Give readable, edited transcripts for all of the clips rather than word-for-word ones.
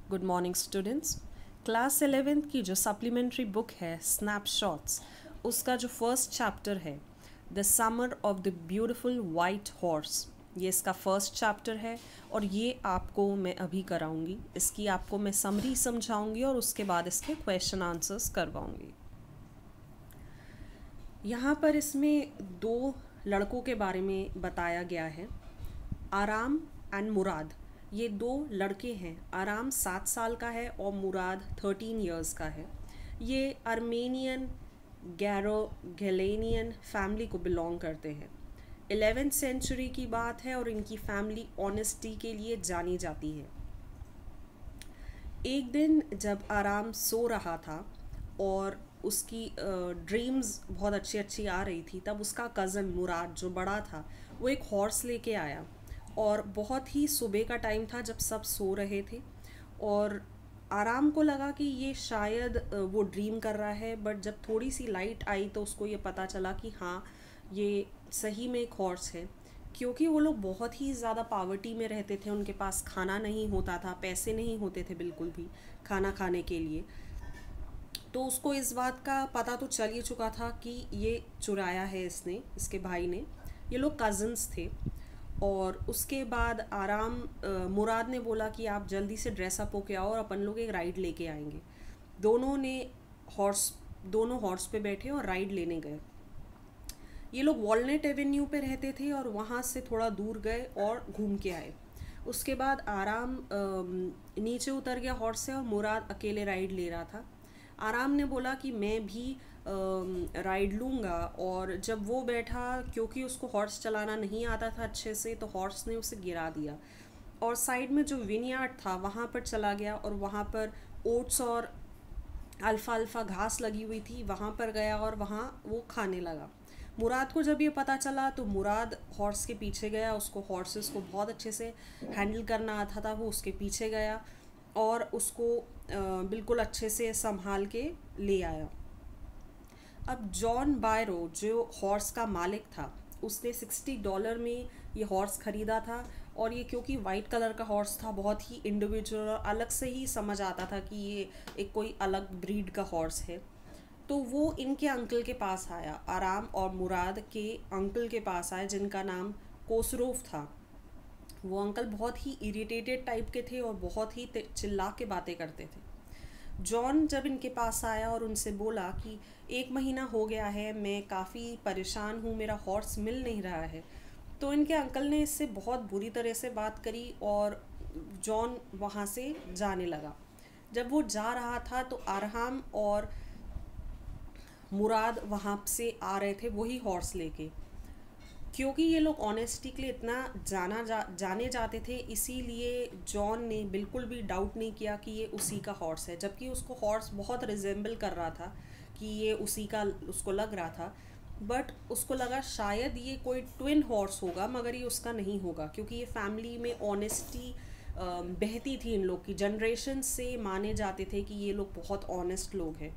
Good morning students. Class 11th की जो supplementary book है स्नैपशॉट्स, उसका जो फर्स्ट चैप्टर है the summer of the beautiful white horse, ये इसका फर्स्ट चैप्टर है और ये आपको मैं अभी कराऊंगी। इसकी आपको मैं समरी समझाऊंगी और उसके बाद इसके क्वेश्चन आंसर्स करवाऊंगी। यहाँ पर इसमें दो लड़कों के बारे में बताया गया है, आराम एंड मुराद। ये दो लड़के हैं। आराम 7 साल का है और मुराद 13 इयर्स का है। ये अर्मेनियन गैलेनियन फैमिली को बिलोंग करते हैं। 11th सेंचुरी की बात है और इनकी फैमिली ऑनेस्टी के लिए जानी जाती है। एक दिन जब आराम सो रहा था और उसकी ड्रीम्स बहुत अच्छी अच्छी आ रही थी, तब उसका कज़न मुराद जो बड़ा था वो एक हॉर्स लेके आया और बहुत ही सुबह का टाइम था जब सब सो रहे थे और आराम को लगा कि ये शायद वो ड्रीम कर रहा है, बट जब थोड़ी सी लाइट आई तो उसको ये पता चला कि हाँ, ये सही में एक हॉर्स है। क्योंकि वो लोग बहुत ही ज़्यादा पावर्टी में रहते थे, उनके पास खाना नहीं होता था, पैसे नहीं होते थे बिल्कुल भी खाना खाने के लिए। तो उसको इस बात का पता तो चल ही चुका था कि ये चुराया है इसने, इसके भाई ने। ये लोग कज़न्स थे। और उसके बाद आराम मुराद ने बोला कि आप जल्दी से ड्रेसअप होके आओ और अपन लोग एक राइड लेके आएंगे। दोनों ने हॉर्स दोनों हॉर्स पे बैठे और राइड लेने गए। ये लोग वॉलनट एवेन्यू पे रहते थे और वहाँ से थोड़ा दूर गए और घूम के आए। उसके बाद आराम नीचे उतर गया हॉर्स से और मुराद अकेले राइड ले रहा था। आराम ने बोला कि मैं भी राइड लूँगा, और जब वो बैठा, क्योंकि उसको हॉर्स चलाना नहीं आता था अच्छे से, तो हॉर्स ने उसे गिरा दिया और साइड में जो विनयार्ड था वहाँ पर चला गया और वहाँ पर ओट्स और अल्फ़ा अल्फ़ा घास लगी हुई थी, वहाँ पर गया और वहाँ वो खाने लगा। मुराद को जब ये पता चला तो मुराद हॉर्स के पीछे गया। उसको हॉर्सेस को बहुत अच्छे से हैंडल करना आता था। वो उसके पीछे गया और उसको बिल्कुल अच्छे से संभाल के ले आया। अब जॉन बायरो जो हॉर्स का मालिक था, उसने $60 में ये हॉर्स ख़रीदा था और ये क्योंकि वाइट कलर का हॉर्स था, बहुत ही इंडिविजुअल और अलग से ही समझ आता था कि ये एक कोई अलग ब्रीड का हॉर्स है। तो वो इनके अंकल के पास आया, आराम और मुराद के अंकल के पास आया, जिनका नाम कोसरोव था। वो अंकल बहुत ही इरिटेटेड टाइप के थे और बहुत ही चिल्ला के बातें करते थे। जॉन जब इनके पास आया और उनसे बोला कि 1 महीना हो गया है, मैं काफ़ी परेशान हूँ, मेरा हॉर्स मिल नहीं रहा है, तो इनके अंकल ने इससे बहुत बुरी तरह से बात करी और जॉन वहाँ से जाने लगा। जब वो जा रहा था तो अरहाम और मुराद वहाँ से आ रहे थे वही हॉर्स लेके। क्योंकि ये लोग ऑनेस्टी के लिए इतना जाने जाते थे, इसीलिए जॉन ने बिल्कुल भी डाउट नहीं किया कि ये उसी का हॉर्स है, जबकि उसको हॉर्स बहुत रिजेंबल कर रहा था कि ये उसी का उसको लग रहा था। बट उसको लगा शायद ये कोई ट्विन हॉर्स होगा, मगर ये उसका नहीं होगा, क्योंकि ये फैमिली में ऑनेस्टी बहती थी। इन लोग की जनरेशन से माने जाते थे कि ये लोग बहुत ऑनेस्ट लोग हैं।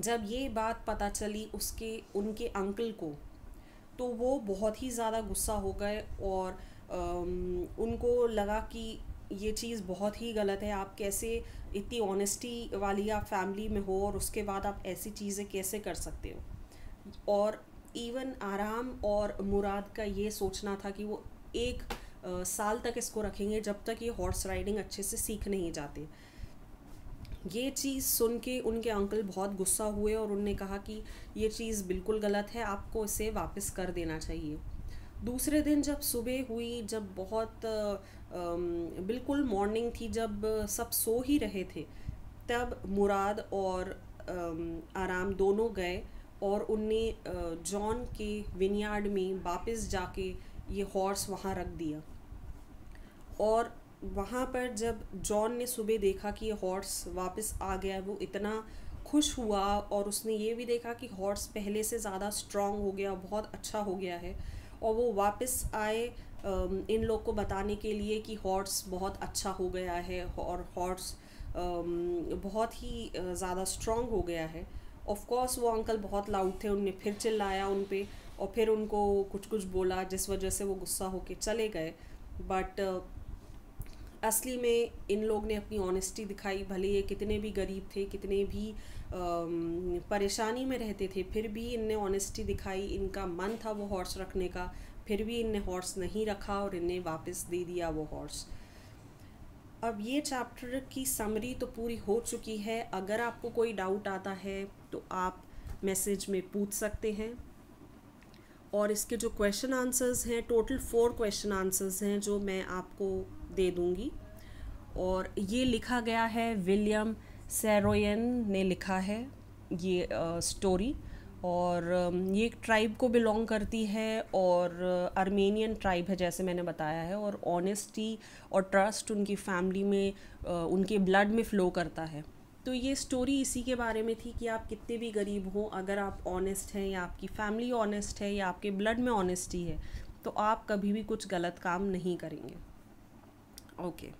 जब ये बात पता चली उनके अंकल को, तो वो बहुत ही ज़्यादा गुस्सा हो गए और उनको लगा कि ये चीज़ बहुत ही गलत है। आप कैसे इतनी ऑनेस्टी वाली आप फैमिली में हो और उसके बाद आप ऐसी चीज़ें कैसे कर सकते हो। और इवन आराम और मुराद का ये सोचना था कि वो 1 साल तक इसको रखेंगे जब तक ये हॉर्स राइडिंग अच्छे से सीख नहीं जाते। ये चीज़ सुन के उनके अंकल बहुत गुस्सा हुए और उनने कहा कि ये चीज़ बिल्कुल गलत है, आपको इसे वापस कर देना चाहिए। दूसरे दिन जब सुबह हुई, जब बहुत बिल्कुल मॉर्निंग थी, जब सब सो ही रहे थे, तब मुराद और आराम दोनों गए और उनने जॉन के विनयार्ड में वापस जाके ये हॉर्स वहाँ रख दिया। और वहाँ पर जब जॉन ने सुबह देखा कि ये हॉर्स वापस आ गया है, वो इतना खुश हुआ और उसने ये भी देखा कि हॉर्स पहले से ज़्यादा स्ट्रॉन्ग हो गया, बहुत अच्छा हो गया है। और वो वापस आए इन लोग को बताने के लिए कि हॉर्स बहुत अच्छा हो गया है और हॉर्स बहुत ही ज़्यादा स्ट्रॉन्ग हो गया है। ऑफ कोर्स वो अंकल बहुत लाउड थे, उनने फिर चिल्लाया उन पे और फिर उनको कुछ कुछ बोला, जिस वजह से वो गुस्सा होके चले गए। बट असली में इन लोग ने अपनी ऑनेस्टी दिखाई, भले ये कितने भी गरीब थे, कितने भी परेशानी में रहते थे, फिर भी इनने ऑनेस्टी दिखाई। इनका मन था वो हॉर्स रखने का, फिर भी इनने हॉर्स नहीं रखा और इन्हें वापस दे दिया वो हॉर्स। अब ये चैप्टर की समरी तो पूरी हो चुकी है। अगर आपको कोई डाउट आता है तो आप मैसेज में पूछ सकते हैं। और इसके जो क्वेश्चन आंसर्स हैं, टोटल 4 क्वेश्चन आंसर्स हैं जो मैं आपको दे दूँगी। और ये लिखा गया है, विलियम सैरोयन ने लिखा है ये स्टोरी। और ये एक ट्राइब को बिलोंग करती है और आर्मेनियन ट्राइब है जैसे मैंने बताया है। और ऑनेस्टी और ट्रस्ट उनकी फैमिली में, उनके ब्लड में फ़्लो करता है। तो ये स्टोरी इसी के बारे में थी कि आप कितने भी गरीब हो, अगर आप ऑनेस्ट हैं या आपकी फैमिली ऑनेस्ट है या आपके ब्लड में ऑनेस्टी है, तो आप कभी भी कुछ गलत काम नहीं करेंगे। ओके।